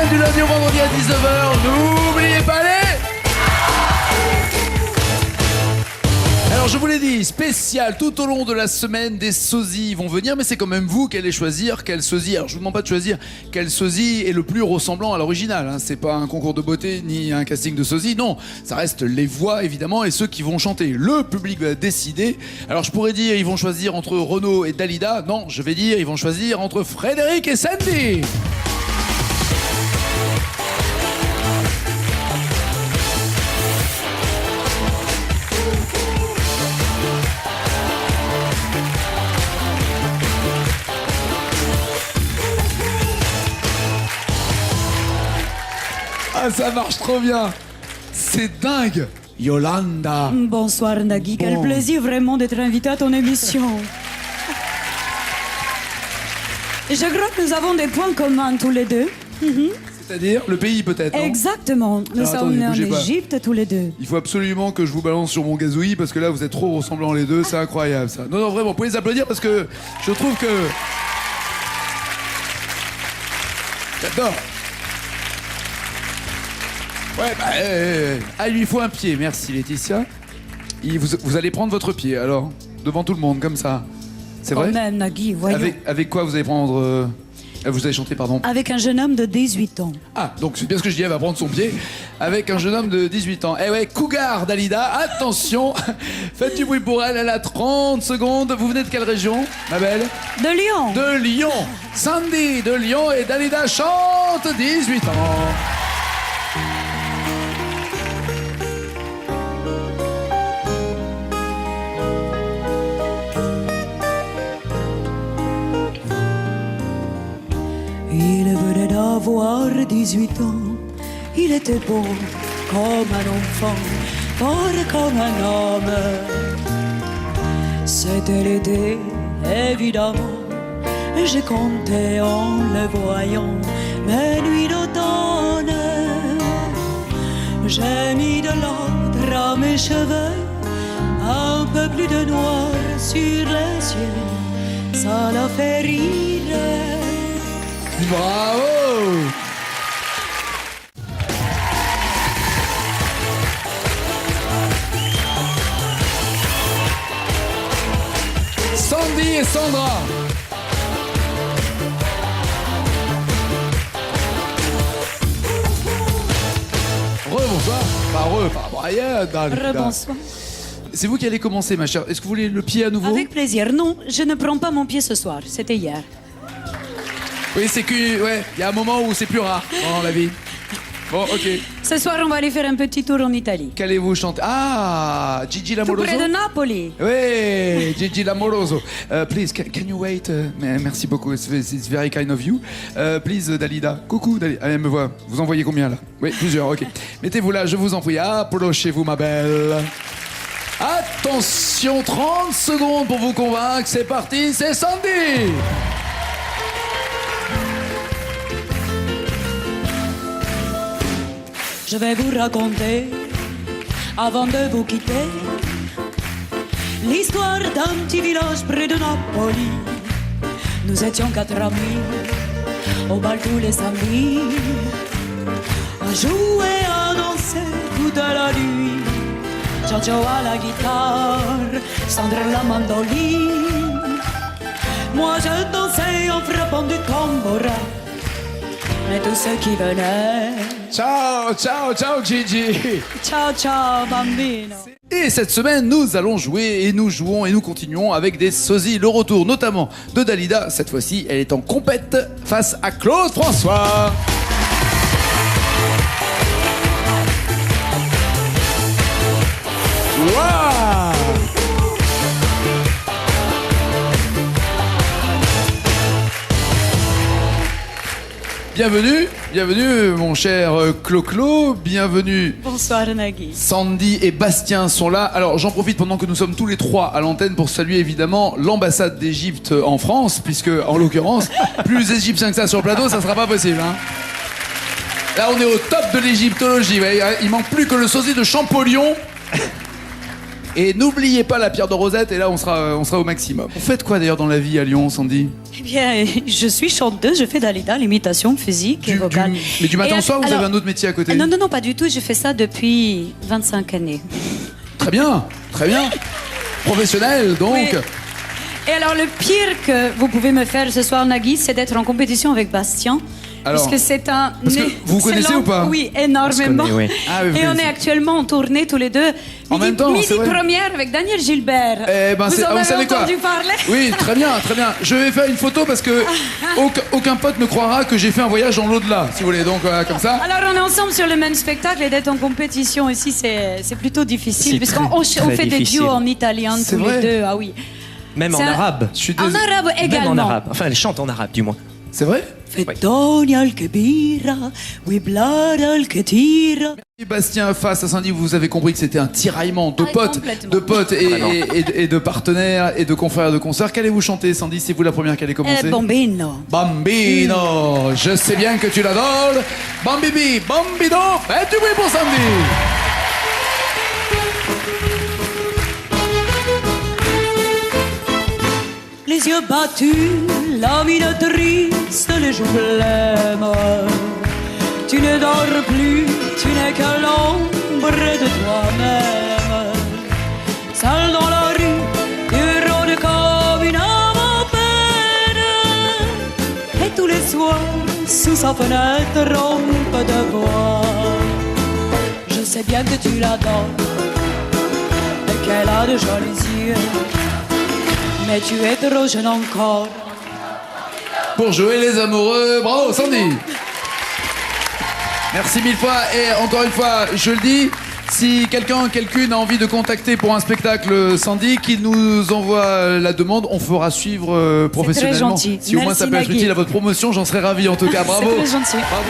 semaine du lundi au vendredi à 19h. N'oubliez pas les... Alors je vous l'ai dit, spécial tout au long de la semaine, des sosies vont venir, mais c'est quand même vous qui allez choisir quel sosie. Alors je vous demande pas de choisir quel sosie est le plus ressemblant à l'original, hein. C'est pas un concours de beauté ni un casting de sosie, non. Ça reste les voix évidemment et ceux qui vont chanter. Le public va décider. Alors je pourrais dire ils vont choisir entre Renaud et Dalida. Non, je vais dire ils vont choisir entre Frédéric et Sandy. Ah, ça marche trop bien. C'est dingue. Yolanda. Bonsoir Nagui, quel plaisir vraiment d'être invité à ton émission. Je crois que nous avons des points communs tous les deux. C'est-à-dire le pays peut-être, non? Exactement, nous Alors, sommes attendez, nés en bougez pas. Égypte tous les deux. Il faut absolument que je vous balance sur mon gazouille parce que là vous êtes trop ressemblants les deux, c'est incroyable ça. Non, non, vraiment, vous pouvez les applaudir parce que je trouve que... J'adore. Ouais, bah, ah, il lui faut un pied, merci Laetitia. Vous allez prendre votre pied alors, devant tout le monde, comme ça. C'est vrai? Quand même Nagui, voyons. Avec quoi vous allez prendre... Vous allez chanter, pardon. Avec un jeune homme de 18 ans. Ah, donc c'est bien ce que je dis, elle va prendre son pied avec un jeune homme de 18 ans. Eh ouais, Cougar Dalida, attention, faites du bruit pour elle, elle a 30 secondes. Vous venez de quelle région, ma belle? De Lyon. De Lyon. Sandy de Lyon et Dalida chante 18 ans. Il venait d'avoir 18 ans, il était beau comme un enfant, fort comme un homme. C'était l'été, évidemment, et j'ai compté en le voyant mes nuits d'automne. J'ai mis de l'ordre à mes cheveux, un peu plus de noir sur les yeux, ça l'a fait rire. Bravo! Sandy et Sandra. Rebonsoir. Pas Brian. Rebonsoir. C'est vous qui allez commencer, ma chère. Est-ce que vous voulez le pied à nouveau? Avec plaisir. Non, je ne prends pas mon pied ce soir. C'était hier. Oui, c'est que... Ouais, il y a un moment où c'est plus rare dans la vie. Bon, ok. Ce soir, on va aller faire un petit tour en Italie. Qu'allez-vous chanter? Ah, Gigi Tout Lamoroso. près de Napoli. Oui, Gigi Lamoroso. Please, can you wait? Merci beaucoup, it's very kind of you. Please, Dalida. Coucou, Dalida. Elle me voit. Vous en voyez combien, là? Oui, plusieurs, ok. Mettez-vous là, je vous en prie. Approchez-vous, ma belle. Attention, 30 secondes pour vous convaincre. C'est parti, c'est Sandy. Je vais vous raconter, avant de vous quitter, l'histoire d'un petit village près de Napoli. Nous étions 4 amis, au bal tous les samedis, à jouer, à danser toute la nuit. Giorgio à la guitare, Sandra la mandoline. Moi je dansais en frappant du tambourin. Et tous ceux qui venaient. Ciao, ciao, ciao, Gigi. Ciao, ciao, bambino. Et cette semaine, nous allons jouer et nous jouons et nous continuons avec des sosies. Le retour notamment de Dalida. Cette fois-ci, elle est en compète face à Claude François. Waouh! Bienvenue mon cher Clo-Clo, bienvenue. Bonsoir Nagui. Sandy et Bastien sont là. Alors j'en profite pendant que nous sommes tous les trois à l'antenne pour saluer évidemment l'ambassade d'Égypte en France, puisque en l'occurrence, plus égyptien que ça sur le plateau, ça sera pas possible. Hein. Là on est au top de l'égyptologie, il manque plus que le sosie de Champollion. Et n'oubliez pas la pierre de Rosette, et là on sera au maximum. Vous faites quoi d'ailleurs dans la vie à Lyon, Sandy? Eh bien, je suis chanteuse, je fais Dalida, l'imitation physique et vocale. Mais du matin Et au soir, vous alors- avez un autre métier à côté? Non, non, non, pas du tout. Je fais ça depuis 25 années. Très bien, très bien. Professionnel, donc. Oui. Et alors, le pire que vous pouvez me faire ce soir, Nagui, c'est d'être en compétition avec Bastien. Alors, Puisque c'est un... parce que vous connaissez ou pas? Oui, énormément. On se connaît, oui. Ah oui, vous Et on connaissez. est actuellement en tournée tous les deux. En même temps, c'est vrai. première avec Daniel Gilbert. Eh ben, vous en vous avez savez quoi? entendu parler? Oui, très bien, très bien. Je vais faire une photo parce que aucun pote ne croira que j'ai fait un voyage dans l'au-delà, si vous voulez. Donc, comme ça. Alors on est ensemble sur le même spectacle et d'être en compétition ici c'est plutôt difficile C'est puisqu'on très, on très fait des difficile. duos en italien C'est tous vrai? les deux. Ah oui. Même en C'est un- arabe. Je suis En désolé. arabe également. Même en arabe. Enfin, elle chante en arabe, du moins. C'est vrai? Fedoni al kebira, oui blad al ketira. Et Bastien, face à Sandy, vous avez compris que c'était un tiraillement de Ah, potes, complètement. et de partenaires et de confrères de concerts. Qu'allez-vous chanter, Sandy? C'est vous la première qui allez commencer? Bambino. Bambino, je sais bien que tu l'adores. Bambibi, Bambino, faites du bruit pour Sandy. Les yeux battus, la mine triste, les joues blêmes. Tu ne dors plus, tu n'es que l'ombre de toi-même. Seul dans la rue, tu rôdes comme une âme en peine. Et tous les soirs, sous sa fenêtre, on peut te voir. Je sais bien que tu l'adores et qu'elle a de jolis yeux. Mais tu es trop jeune encore. Pour jouer les amoureux, bravo Sandy. Merci mille fois et encore une fois, je le dis, si quelqu'une a envie de contacter pour un spectacle Sandy, qu'il nous envoie la demande, on fera suivre professionnellement. gentil. Si au moins ça Merci, peut être Nagui. utile à votre promotion, j'en serais ravi en tout cas. Bravo. C'est très gentil. Bravo.